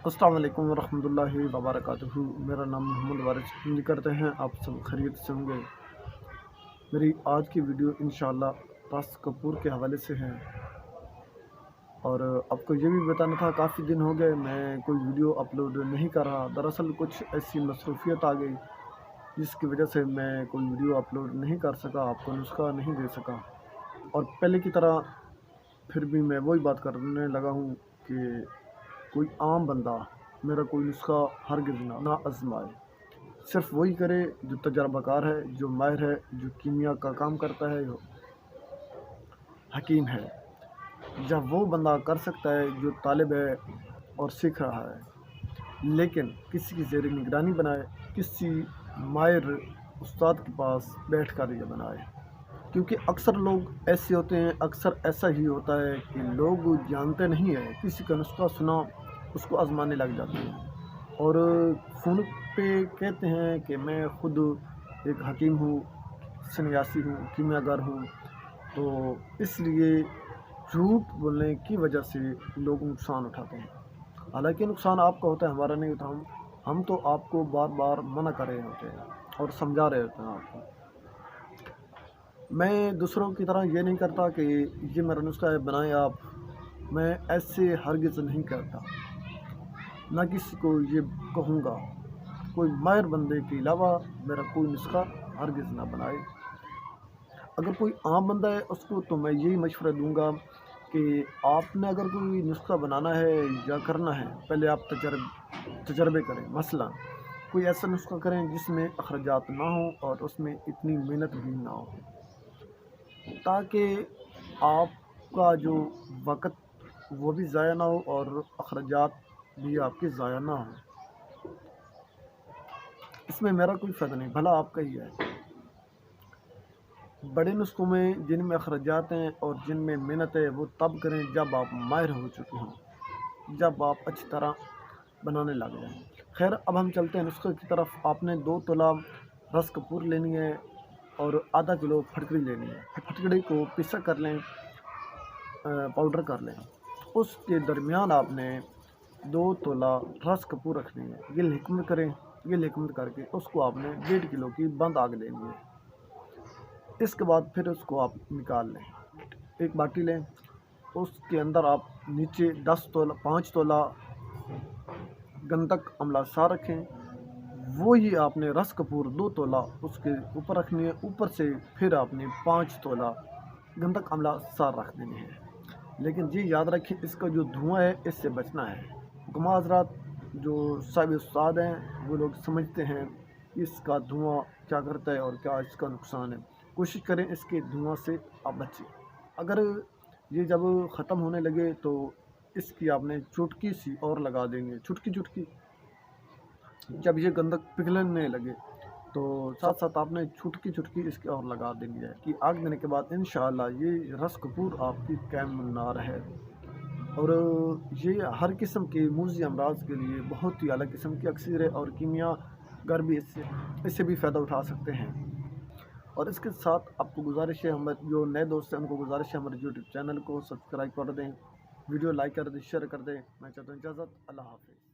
السلام علیکم ورحمۃ اللہ وبرکاتہ۔ میرا نام محمد وارث، امید کرتے ہیں آپ سب خیریت سے ہوں گے۔ میری آج کی ویڈیو انشاءاللہ راز کپور کے حوالے سے ہے، اور آپ کو یہ بھی بتانا تھا کافی دن ہو گئے میں کوئی ویڈیو اپلوڈ نہیں کر رہا۔ دراصل کچھ ایسی مصروفیت آ گئی جس کی وجہ سے میں کوئی ویڈیو اپلوڈ نہیں کر سکا، آپ کو نسخہ نہیں دے سکا۔ اور پہلے کی طرح پھر بھی میں وہی بات کرنے لگا ہوں کہ کوئی عام بندہ میرا کوئی نسخہ ہرگز نہ آزمائے، صرف وہی کرے جو تجربہ کار ہے، جو ماہر ہے، جو کیمیا کا کام کرتا ہے، حکیم ہے۔ جب وہ بندہ کر سکتا ہے جو طالب ہے اور سیکھ رہا ہے، لیکن کسی کی زیر نگرانی بنائے، کسی ماہر استاد کے پاس بیٹھ کر یہ بنائے، کیونکہ اکثر لوگ ایسے ہوتے ہیں، اکثر ایسا ہی ہوتا ہے کہ لوگ جانتے نہیں ہیں، کسی کا نسخہ سنا اس کو آزمانے لگ جاتے ہیں، اور فون پہ کہتے ہیں کہ میں خود ایک حکیم ہوں، سنیاسی ہوں، کیمیا گر ہوں۔ تو اس لیے جھوٹ بولنے کی وجہ سے لوگ نقصان اٹھاتے ہیں، حالانکہ نقصان آپ کا ہوتا ہے، ہمارا نہیں ہوتا۔ ہم تو آپ کو بار بار منع کر رہے ہوتے ہیں اور سمجھا رہے ہوتے ہیں آپ کو۔ میں دوسروں کی طرح یہ نہیں کرتا کہ یہ میرا نسخہ ہے بنائیں آپ، میں ایسے ہرگز نہیں کرتا، نہ کسی کو یہ کہوں گا۔ کوئی ماہر بندے کے علاوہ میرا کوئی نسخہ ہرگز نہ بنائے۔ اگر کوئی عام بندہ ہے اس کو تو میں یہی مشورہ دوں گا کہ آپ نے اگر کوئی نسخہ بنانا ہے یا کرنا ہے، پہلے آپ تجربے کریں۔ مثلا کوئی ایسا نسخہ کریں جس میں اخراجات نہ ہوں اور اس میں اتنی محنت بھی نہ ہو، تاکہ آپ کا جو وقت وہ بھی ضائع نہ ہو اور اخراجات بھی آپ کے ضائع نہ ہوں۔ اس میں میرا کوئی فائدہ نہیں، بھلا آپ کا ہی ہے۔ بڑے نسخوں میں جن میں اخراجات ہیں اور جن میں محنت ہے وہ تب کریں جب آپ ماہر ہو چکے ہوں، جب آپ اچھی طرح بنانے لگ جائیں۔ خیر، اب ہم چلتے ہیں نسخے کی طرف۔ آپ نے 2 تولہ راز کپور لینی ہے اور آدھا کلو پھٹکڑی لینی ہے۔ پھٹکڑی کو پیسا کر لیں، پاؤڈر کر لیں۔ اس کے درمیان آپ نے 2 تولہ راز کپور رکھنی ہے۔ یہ حکمت کریں، یہ حکمت کر کے اس کو آپ نے 1.5 کلو کی بند آگ لینی ہے۔ اس کے بعد پھر اس کو آپ نکال لیں، ایک باٹی لیں، اس کے اندر آپ نیچے 5 تولہ گندھک املہ سار رکھیں۔ وہی آپ نے راز کپور 2 تولہ اس کے اوپر رکھنی ہے، اوپر سے پھر آپ نے 5 تولہ گندھک املہ سار رکھ دینی ہے۔ لیکن یہ یاد رکھیں اس کا جو دھواں ہے اس سے بچنا ہے۔ حکماء حضرات جو صاحب استاد ہیں وہ لوگ سمجھتے ہیں اس کا دھواں کیا کرتا ہے اور کیا اس کا نقصان ہے۔ کوشش کریں اس کے دھواں سے آپ بچیں۔ اگر یہ جب ختم ہونے لگے تو اس کی آپ نے چٹکی سی اور لگا دیں گے، چٹکی۔ جب یہ گندھک پگھلنے لگے تو ساتھ ساتھ آپ نے چٹکی اس کی اور لگا دینی ہے کہ آگ دینے کے بعد انشاءاللہ یہ راز کپور آپ کی قائم النار ہے۔ اور یہ ہر قسم کے موذی امراض کے لیے بہت ہی اعلیٰ قسم کی اکسیر ہے، اور کیمیا گر بھی اس سے بھی فائدہ اٹھا سکتے ہیں۔ اور اس کے ساتھ آپ کو گزارش ہے، ہمارے جو نئے دوست ہیں ان کو گزارش ہے ہمارے یوٹیوب چینل کو سبسکرائب کر دیں، ویڈیو لائک کر دیں، شیئر کر دیں۔ میں چاہتا ہوں اجازت، اللہ حافظ۔